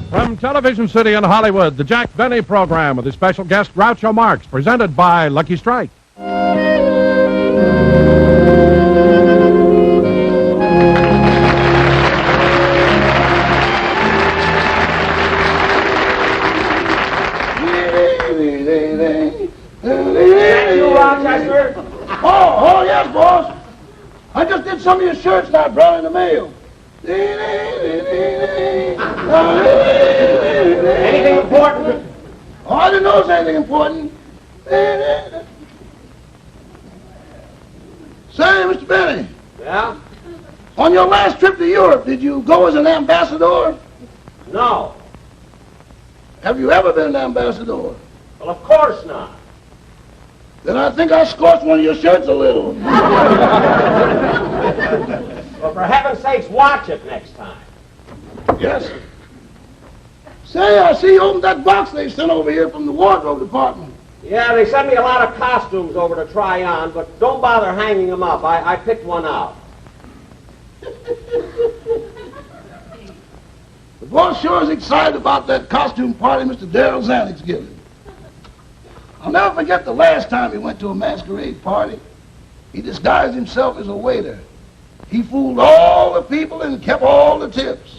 From Television City in Hollywood, the Jack Benny program with his special guest Groucho Marx, presented by Lucky Strike. Oh, yes, boss. I just did some of your shirts that I brought in the mail. Anything important? Oh, I didn't know there was anything important. Say, Mr. Benny, Yeah? on your last trip to Europe, did you go as an ambassador? No. Have you ever been an ambassador? Well, of course not. Then I think I scorched one of your shirts a little. Well, for heaven's sakes, watch it next time. Yes. Say, I see you opened that box they sent over here from the wardrobe department. Yeah, they sent me a lot of costumes over to try on, but don't bother hanging them up. I picked one out. The boss sure is excited about that costume party Mr. Darrell Zanuck's giving. I'll never forget the last time he went to a masquerade party. He disguised himself as a waiter. He fooled all the people and kept all the tips.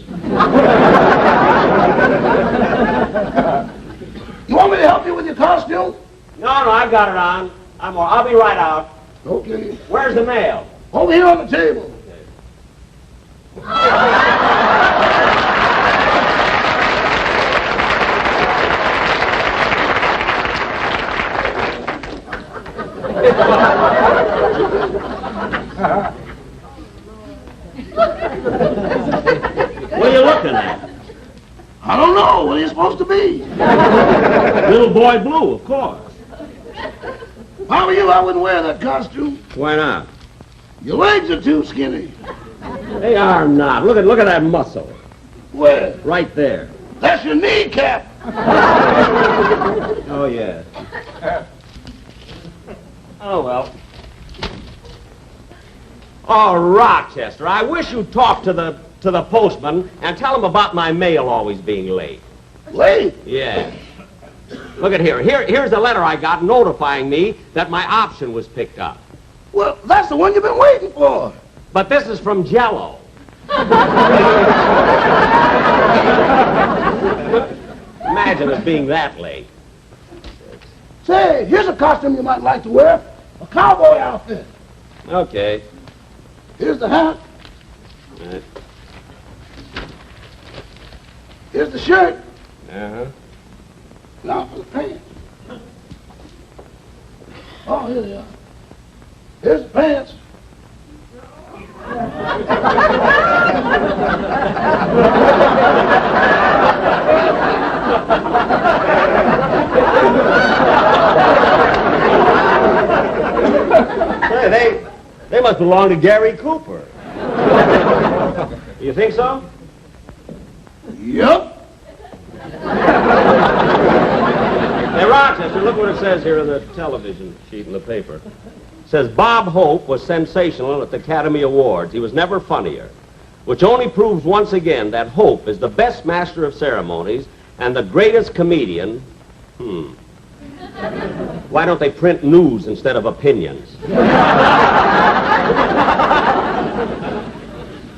You want me to help you with your costume? No, I've got it on. I'll be right out. Okay. Where's the mail? Over here on the table. What are you looking at? I don't know. What are you supposed to be? Little Boy Blue, of course. If I were you, I wouldn't wear that costume. Why not? Your legs are too skinny. They are not. Look at that muscle. Where? Right there. That's your kneecap. Oh, yeah. Oh, well. Oh, Rochester, I wish you'd talk to the postman and tell him about my mail always being late. Late? Yeah. Look at here. Here's a letter I got notifying me that my option was picked up. Well, that's the one you've been waiting for. But this is from Jell-O. Imagine it being that late. Say, here's a costume you might like to wear. A cowboy outfit. Okay. Here's the hat. All right. Here's the shirt. Uh-huh. Now for the pants. Oh, here they are. Here's the pants. Say, they must belong to Gary Cooper. You think so? Yup. Hey, Rochester, look what it says here on the television sheet in the paper. It says, Bob Hope was sensational at the Academy Awards. He was never funnier, which only proves once again that Hope is the best master of ceremonies and the greatest comedian. Why don't they print news instead of opinions?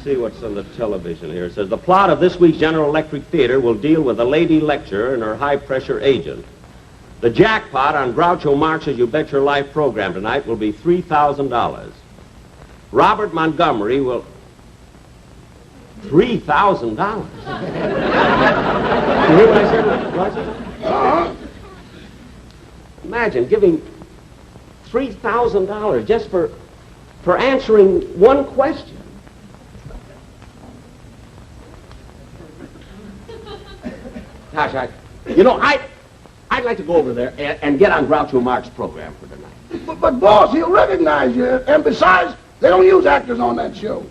See what's on the television here. It says, the plot of this week's General Electric Theater will deal with a lady lecturer and her high-pressure agent. The jackpot on Groucho Marx's You Bet Your Life program tonight will be $3,000. Robert Montgomery will... $3,000? You hear what I said, Roger? Imagine giving $3,000 just for answering one question. Gosh, I'd like to go over there and get on Groucho Marx's program for tonight. But boss, he'll recognize you. And besides, they don't use actors on that show.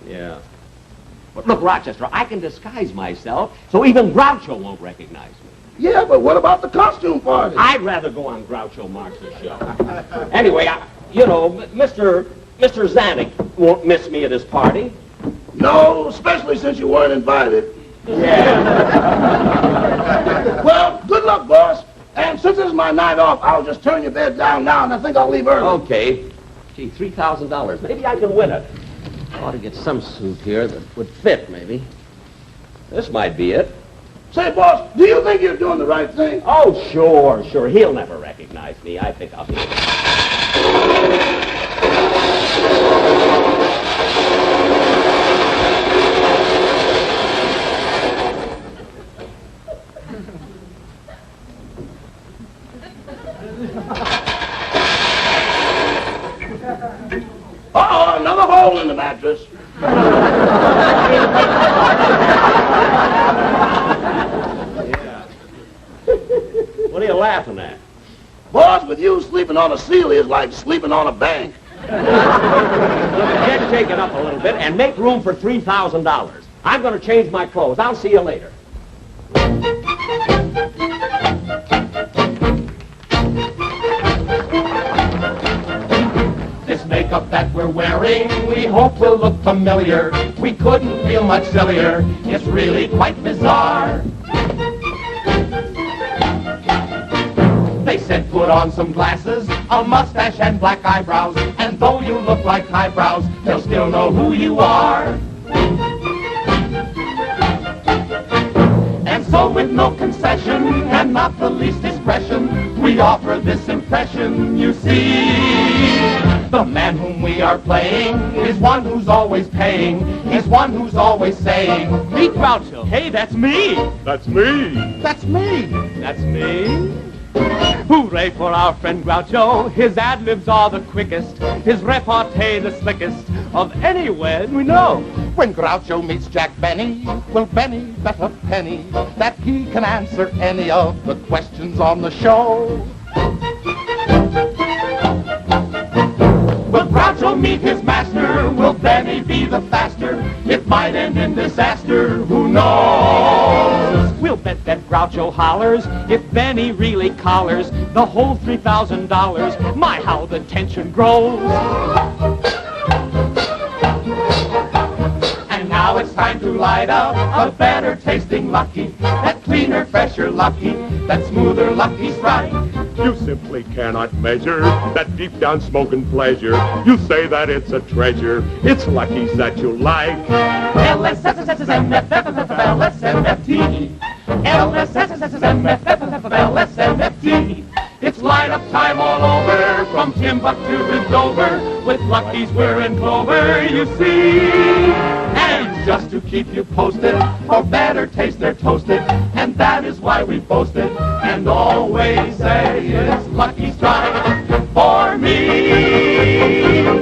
Yeah. But look, Rochester, I can disguise myself so even Groucho won't recognize me. Yeah, but what about the costume party? I'd rather go on Groucho Marx's show. Anyway, Mr. Mr. Zanuck won't miss me at his party. No, especially since you weren't invited. Yeah. Well, good luck, boss. And since it's my night off, I'll just turn your bed down now, and I think I'll leave early. Okay. Gee, $3,000. Maybe I can win it. I ought to get some suit here that would fit, maybe. This might be it. Say, boss, do you think you're doing the right thing? Oh, sure. He'll never recognize me. I think I'll be. Uh-oh, another hole in the mattress. What are you laughing at? Boss, with you sleeping on a ceiling is like sleeping on a bank. Look, get shaken up a little bit and make room for $3,000. I'm going to change my clothes. I'll see you later. This makeup that we're wearing, we hope will look familiar. We couldn't feel much sillier. It's really quite bizarre. They said put on some glasses, a mustache and black eyebrows, and though you look like eyebrows, they'll still know who you are. And so with no concession and not the least discretion, we offer this impression, you see. The man whom we are playing is one who's always paying. He's one who's always saying, meet Groucho. Hey, that's me. That's me. That's me. That's me. Hooray for our friend Groucho. His ad-libs are the quickest, his repartee the slickest of anyone we know. When Groucho meets Jack Benny, will Benny bet a penny that he can answer any of the questions on the show? Will Groucho meet his master? Will Benny be the faster? It might end in disaster, who knows? We'll bet that Groucho hollers if Benny really collars the whole $3,000. My, how the tension grows. And now it's time to light up a better tasting Lucky, that cleaner, fresher Lucky, that smoother Lucky Strike. You simply cannot measure that deep down smoking pleasure. You say that it's a treasure. It's Lucky's that you like. LSMFT. LSMFT. It's light up time all over, from Timbuktu to Dover. With Lucky's we're in clover, you see. And just to keep you posted, for better taste they're toasted, and that is why we boast it, and always say it's Lucky Strike for me.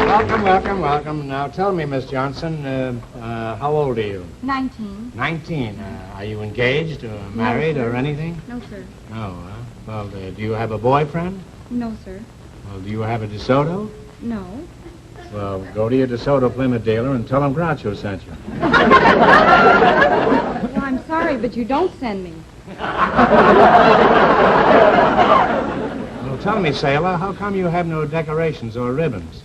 Welcome. Now tell me, Miss Johnson, how old are you? 19. 19. Are you engaged or married or anything? No, sir. No. Well, do you have a boyfriend? No, sir. Well, do you have a DeSoto? No. Well, go to your DeSoto Plymouth dealer and tell him Groucho sent you. Well, I'm sorry, but you don't send me. Well, tell me, sailor, how come you have no decorations or ribbons?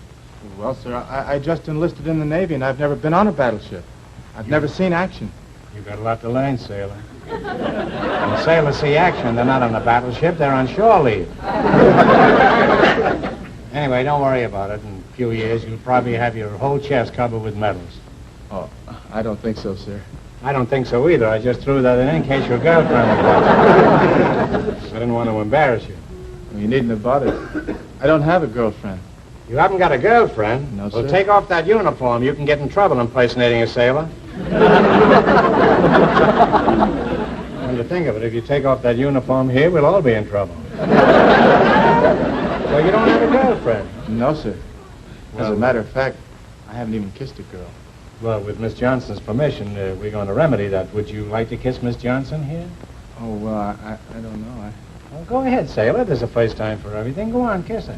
Well, sir, I just enlisted in the Navy, and I've never been on a battleship. I've never seen action. You've got a lot to learn, sailor. When sailors see action, they're not on a battleship, they're on shore leave. Anyway, don't worry about it. In a few years, you'll probably have your whole chest covered with medals. Oh, I don't think so, sir. I don't think so either. I just threw that in case your girlfriend would watch. I didn't want to embarrass you. Well, you needn't have bothered. I don't have a girlfriend. You haven't got a girlfriend? No, Well, sir. take off that uniform. You can get in trouble impersonating a sailor. When you think of it, if you take off that uniform here, we'll all be in trouble. So you don't have a girlfriend? No, sir. As Well, a matter of fact, I haven't even kissed a girl. Well, with Miss Johnson's permission, we're going to remedy that. Would you like to kiss Miss Johnson here? Oh, well, I don't know. Well, go ahead, sailor. There's a first time for everything. Go on, kiss her.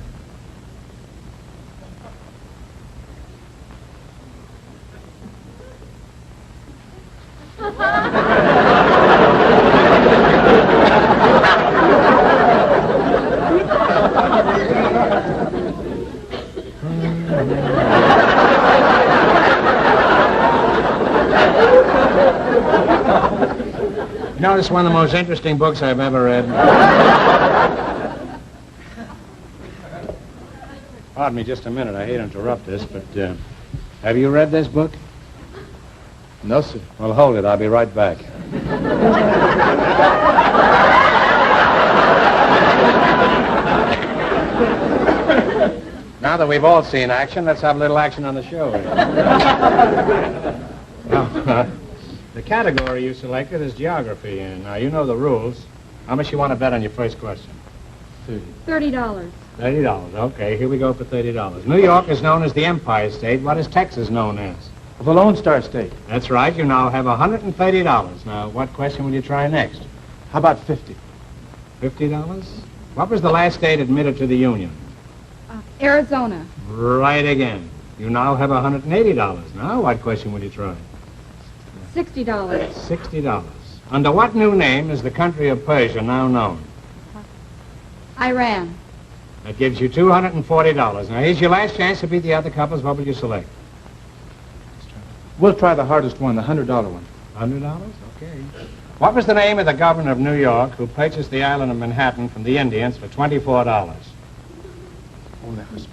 You know, it's one of the most interesting books I've ever read. Pardon me just a minute. I hate to interrupt this, but have you read this book? No, sir. Well, hold it. I'll be right back. Now that we've all seen action, let's have a little action on the show. Now, the category you selected is geography, and now you know the rules. How much you want to bet on your first question? $30. $30. Okay, here we go for $30. New York is known as the Empire State. What is Texas known as? The Lone Star State. That's right. You now have $130. Now, what question will you try next? How about 50? $50? What was the last state admitted to the Union? Arizona. Right again. You now have $180. Now, what question will you try? $60. $60. Under what new name is the country of Persia now known? Iran. That gives you $240. Now, here's your last chance to beat the other couples. What will you select? We'll try the hardest one, the $100 one. $100? Okay. What was the name of the governor of New York who purchased the island of Manhattan from the Indians for $24? Oh, that was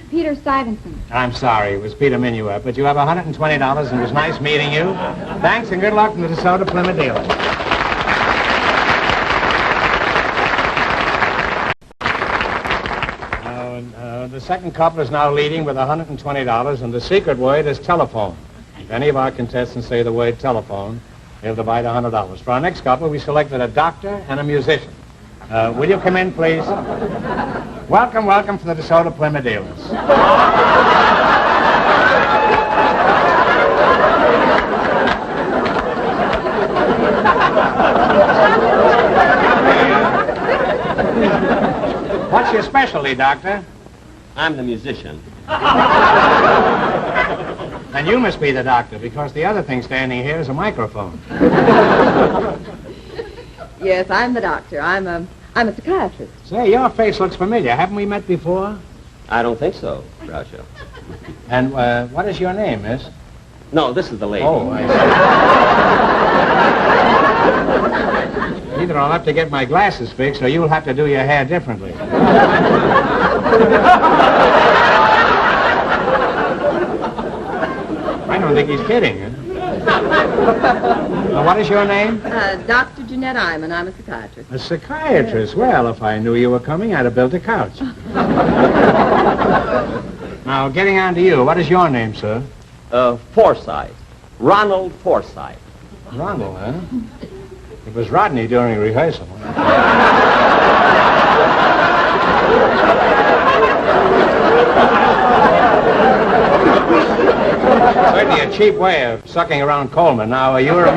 Peter Stuyvesant. I'm sorry, it was Peter Minuet, but you have $120 and it was nice meeting you. Thanks and good luck from the DeSoto Plymouth dealers. The second couple is now leading with $120, and the secret word is telephone. If any of our contestants say the word telephone, they'll divide $100. For our next couple, we selected a doctor and a musician. Will you come in, please? Welcome, welcome to the DeSoto Plymouth dealers. What's your specialty, doctor? I'm the musician. And you must be the doctor, because the other thing standing here is a microphone. Yes, I'm the doctor. I'm a psychiatrist. Say, your face looks familiar. Haven't we met before? I don't think so, Groucho. And what is your name, miss? No, this is the lady. Oh, I see. Either I'll have to get my glasses fixed, or you'll have to do your hair differently. I don't think he's kidding. Huh? What is your name? Dr. Jeanette Iman. I'm a psychiatrist. A psychiatrist? Well, if I knew you were coming, I'd have built a couch. Now, getting on to you, what is your name, sir? Forsythe. Ronald Forsythe. Ronald, huh? It was Rodney during rehearsal. Certainly a cheap way of sucking around Coleman. Now, you're a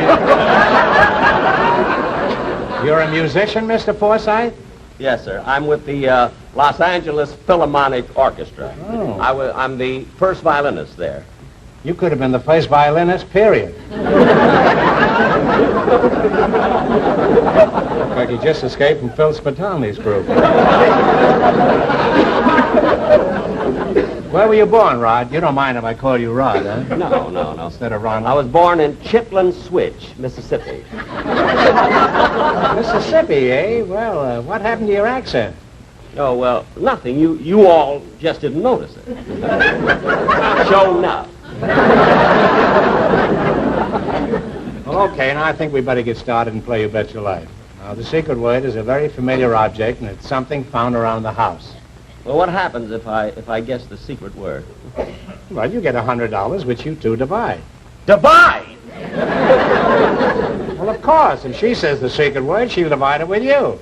musician, Mr. Forsythe? Yes, sir. I'm with the Los Angeles Philharmonic Orchestra. Oh. I'm the first violinist there. You could have been the first violinist, period. Looked like you just escaped from Phil Spitalny's group. Where were you born, Rod? You don't mind if I call you Rod, huh? No. Instead of Ronald. I was born in Chitlin Switch, Mississippi. Mississippi, eh? Well, what happened to your accent? Oh, well, nothing. You all just didn't notice it. Show enough. Well, okay, now I think we better get started and play You Bet Your Life. Now, the secret word is a very familiar object, and it's something found around the house. Well, what happens if I guess the secret word? Well, you get $100, which you two divide. Divide! Well, of course. If she says the secret word, she'll divide it with you.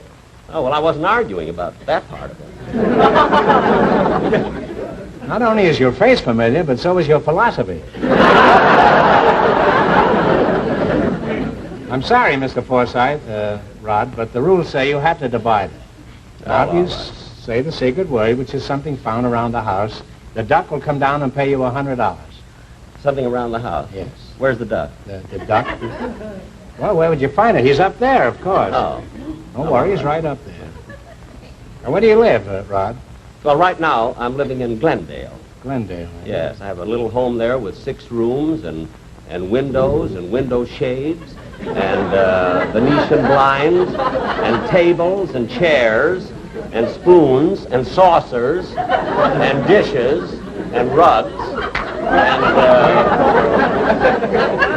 Oh, well, I wasn't arguing about that part of it. Not only is your face familiar, but so is your philosophy. Now, I'm sorry, Mr. Forsythe, Rod, but the rules say you have to divide it. Now, if you say the secret word, which is something found around the house, the duck will come down and pay you $100. Something around the house? Yes. Where's the duck? The duck? Well, where would you find it? He's up there, of course. Oh. Don't worry, he's right up there. Now, where do you live, Rod? Well, right now, I'm living in Glendale. Glendale. Yes, I have a little home there with 6 rooms and windows and window shades and Venetian blinds and tables and chairs and spoons and saucers and dishes and rugs and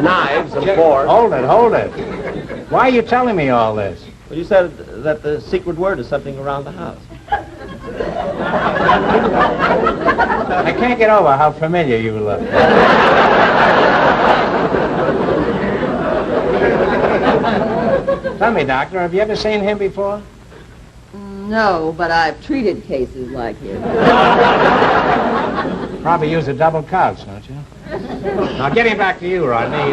knives and forks. Hold it. Why are you telling me all this? Well, you said that the secret word is something around the house. I can't get over how familiar you look. Tell me, Doctor, have you ever seen him before? No, but I've treated cases like him. Probably use a double couch, don't you? Now, getting back to you, Rodney.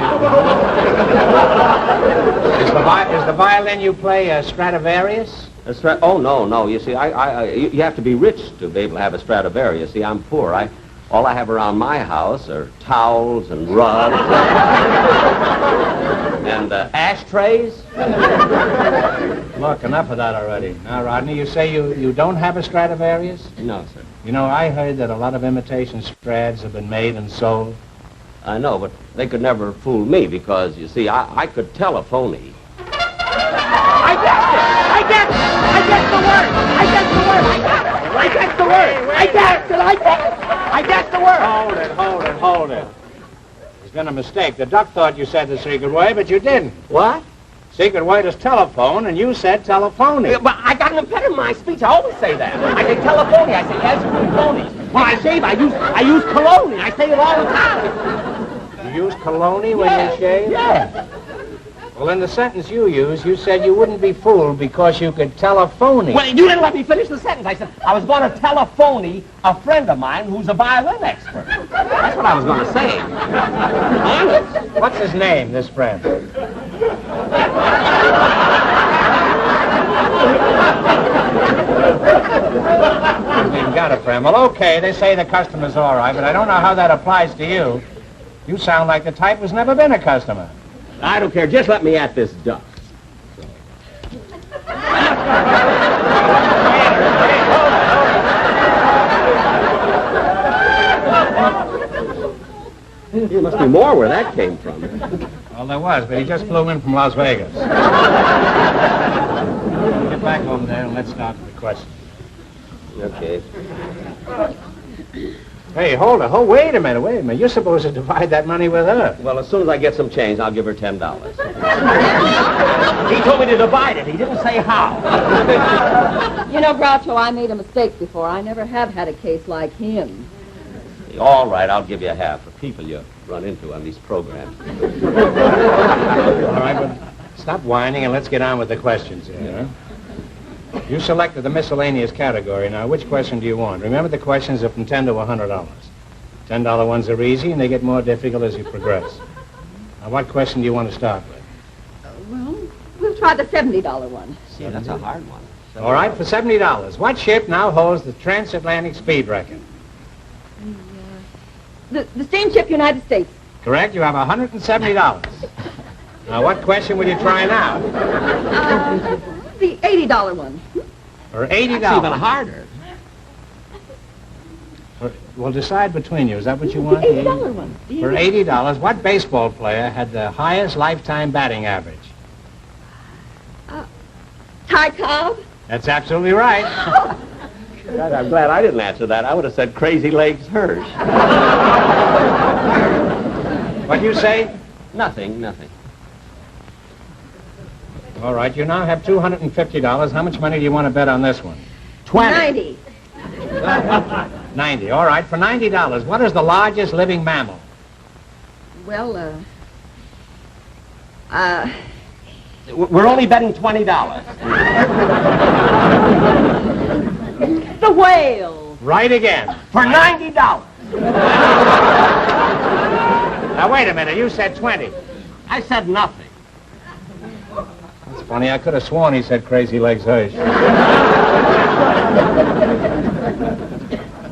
Is the violin you play a Stradivarius? Oh, no. You see, you have to be rich to be able to have a Stradivarius. See, I'm poor. All I have around my house are towels and rugs and ashtrays. Look, enough of that already. Now, Rodney, you say you don't have a Stradivarius? No, sir. You know, I heard that a lot of imitation Strads have been made and sold. I know, but they could never fool me because, you see, I could tell a phony. I guessed it! I guessed the word! I guessed the word! I guessed the word! I guessed the word! Hold it. There's been a mistake. The duck thought you said the secret word, but you didn't. What? Secret word is telephone, and you said telephony. But I got an impediment in my speech. I always say that. I say telephony. I say yes, phony. When I shave, I use cologne. I say it all the time. You use cologne when you shave? Yeah. Well, in the sentence you used, you said you wouldn't be fooled because you could telephone. Well, you didn't let me finish the sentence. I said I was going to telephone a friend of mine who's a violin expert. That's what I was going to say. Honest. What's his name, this friend? You've got a friend. Well, okay, they say the customer's all right, but I don't know how that applies to you. You sound like the type who's never been a customer. I don't care. Just let me at this duck. There must be more where that came from. Well, there was, but he just flew in from Las Vegas. Get back over there and let's start with the question. Okay. Hey, hold it. Wait a minute. You're supposed to divide that money with her. Well, as soon as I get some change, I'll give her $10. He told me to divide it. He didn't say how. You know, Groucho, I made a mistake before. I never have had a case like him. All right, I'll give you half for people you run into on these programs. All right, but stop whining and let's get on with the questions here. Yeah. You selected the miscellaneous category. Now, which question do you want? Remember, the questions are from $10 to $100. $10 ones are easy, and they get more difficult as you progress. Now, what question do you want to start with? Well, we'll try the $70 one. Yeah, that's a hard one. All right, for $70. What ship now holds the transatlantic speed record? The steamship United States. Correct. You have $170. Now, what question will you try now? The $80 one. For $80. That's even harder. We'll decide between you. Is that what you want? The $80 one. For $80, what baseball player had the highest lifetime batting average? Ty Cobb. That's absolutely right. God, I'm glad I didn't answer that. I would have said Crazy Legs Hirsch. What'd you say? Nothing. All right, you now have $250. How much money do you want to bet on this one? 90. 90. All right, for $90, what is the largest living mammal? Well, We're only betting $20. the whale. Right again. For $90. Now, wait a minute. You said 20. I said nothing. Funny, I could have sworn he said Crazy Legs Hirsch.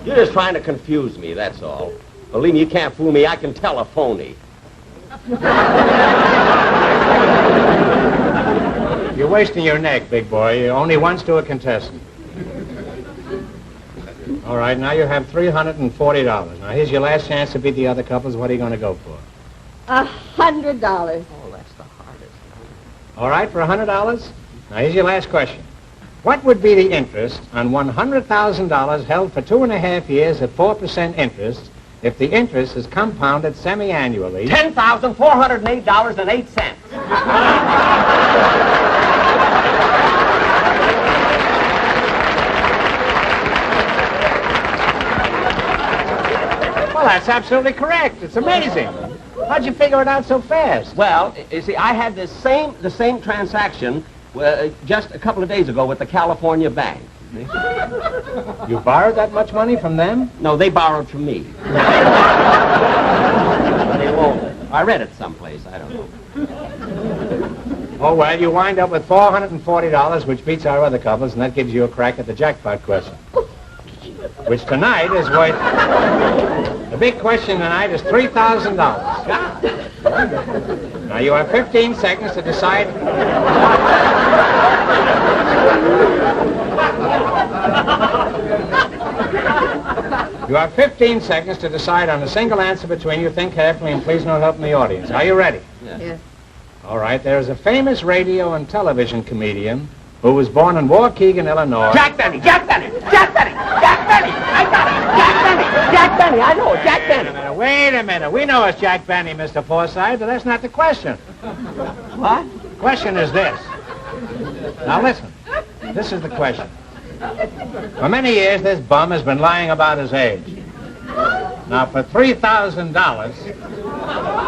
You're just trying to confuse me, that's all. Believe me, you can't fool me. I can tell a phony. You're wasting your neck, big boy. Only once to a contestant. All right, now you have $340. Now, here's your last chance to beat the other couples. What are you going to go for? $100. Oh, that's the hardest. All right, for $100? Now, here's your last question. What would be the interest on $100,000 held for 2.5 years at 4% interest if the interest is compounded semi-annually? $10,408.08. Well, that's absolutely correct. It's amazing. How'd you figure it out so fast? Well, you see, I had the same transaction just a couple of days ago with the California Bank. You borrowed that much money from them? No, they borrowed from me. They loaned it. I read it someplace. I don't know. Oh, well, you wind up with $440, which beats our other couples, and that gives you a crack at the jackpot question. Which tonight is worth... The big question tonight is $3,000. Now, you have 15 seconds to decide... You have 15 seconds to decide on a single answer between you. Think carefully, and please no help from the audience. Are you ready? Yes. All right, there is a famous radio and television comedian who was born in Waukegan, Illinois. Jack Benny! Jack Benny! Jack Benny! Jack Benny! I got it! Jack Benny! Jack Benny! I know it! Jack Benny! Wait a minute. We know it's Jack Benny, Mr. Forsythe, but that's not the question. What? The question is this. Now listen. This is the question. For many years, this bum has been lying about his age. Now, for $3,000...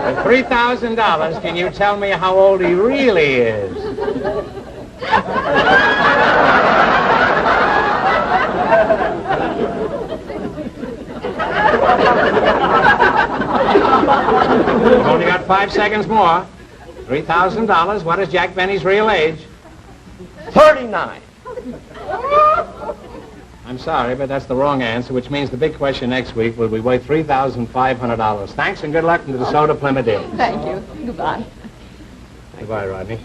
For $3,000, can you tell me how old he really is? You've only got 5 seconds more. $3,000. What is Jack Benny's real age? 39. I'm sorry, but that's the wrong answer, which means the big question next week will be worth $3,500. Thanks and good luck to the DeSoto Plymouth Deal. Thank you. Goodbye. Goodbye, Rodney.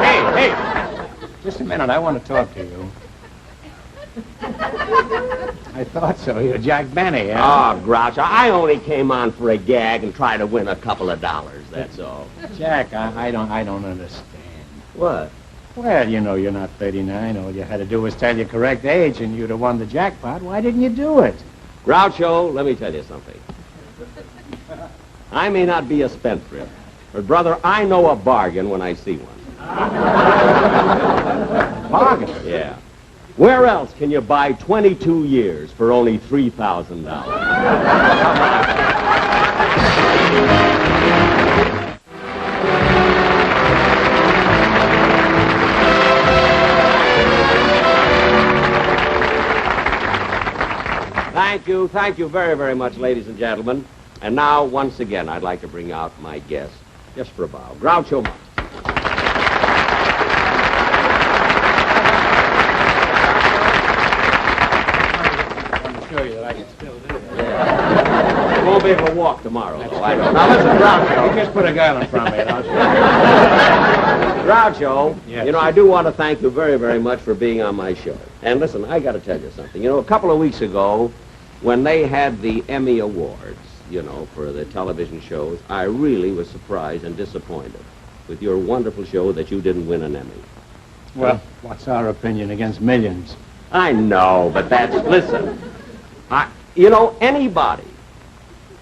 Hey, just a minute. I want to talk to you. I thought so. You're Jack Benny, huh? Oh, Groucho, I only came on for a gag and try to win a couple of dollars, that's all. Jack, I don't understand. What? Well, you know you're not 39. All you had to do was tell your correct age and you'd have won the jackpot. Why didn't you do it? Groucho, let me tell you something. I may not be a spendthrift, but, brother, I know a bargain when I see one. Bargain? Yeah. Where else can you buy 22 years for only $3,000? Thank you very, very much, ladies and gentlemen. And now, once again, I'd like to bring out my guest, just for a bow, Groucho Marx. Show you that I can still do it. You won't be able to walk tomorrow, though. I know. Now, listen, Groucho. You just put a girl in front of me and I'll show you. Groucho, Yes. you know, I do want to thank you very, very much for being on my show. And listen, I got to tell you something. You know, a couple of weeks ago, when they had the Emmy Awards, you know, for the television shows, I really was surprised and disappointed with your wonderful show that you didn't win an Emmy. Well, what's our opinion against millions? I know, but that's, listen, you know, anybody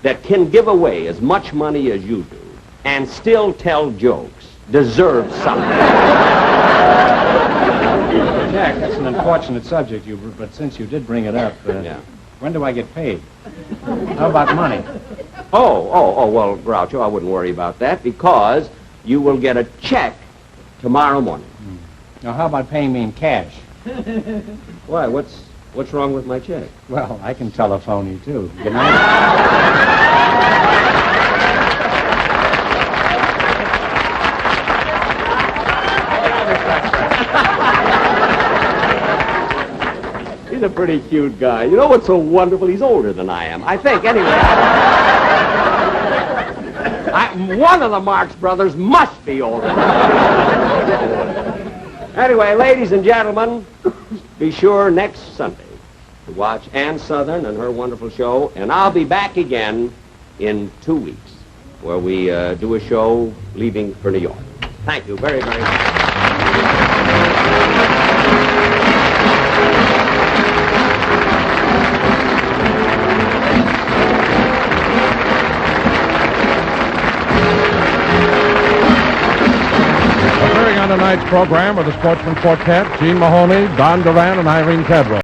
that can give away as much money as you do and still tell jokes deserves something. Jack, that's an unfortunate subject, but since you did bring it up, Yeah. when do I get paid? How about money? Well, Groucho, I wouldn't worry about that because you will get a check tomorrow morning. Now, how about paying me in cash? Why, what's wrong with my check? Well, I can telephone you, too. Good night. He's a pretty cute guy. You know what's so wonderful? He's older than I am. I think, anyway. One of the Marx brothers must be older. Anyway, ladies and gentlemen, be sure next Sunday to watch Ann Southern and her wonderful show, and I'll be back again in 2 weeks, where we do a show leaving for New York. Thank you very, very much. Appearing on tonight's program were the Sportsman Quartet, Gene Mahoney, Don Duran, and Irene Cadwell.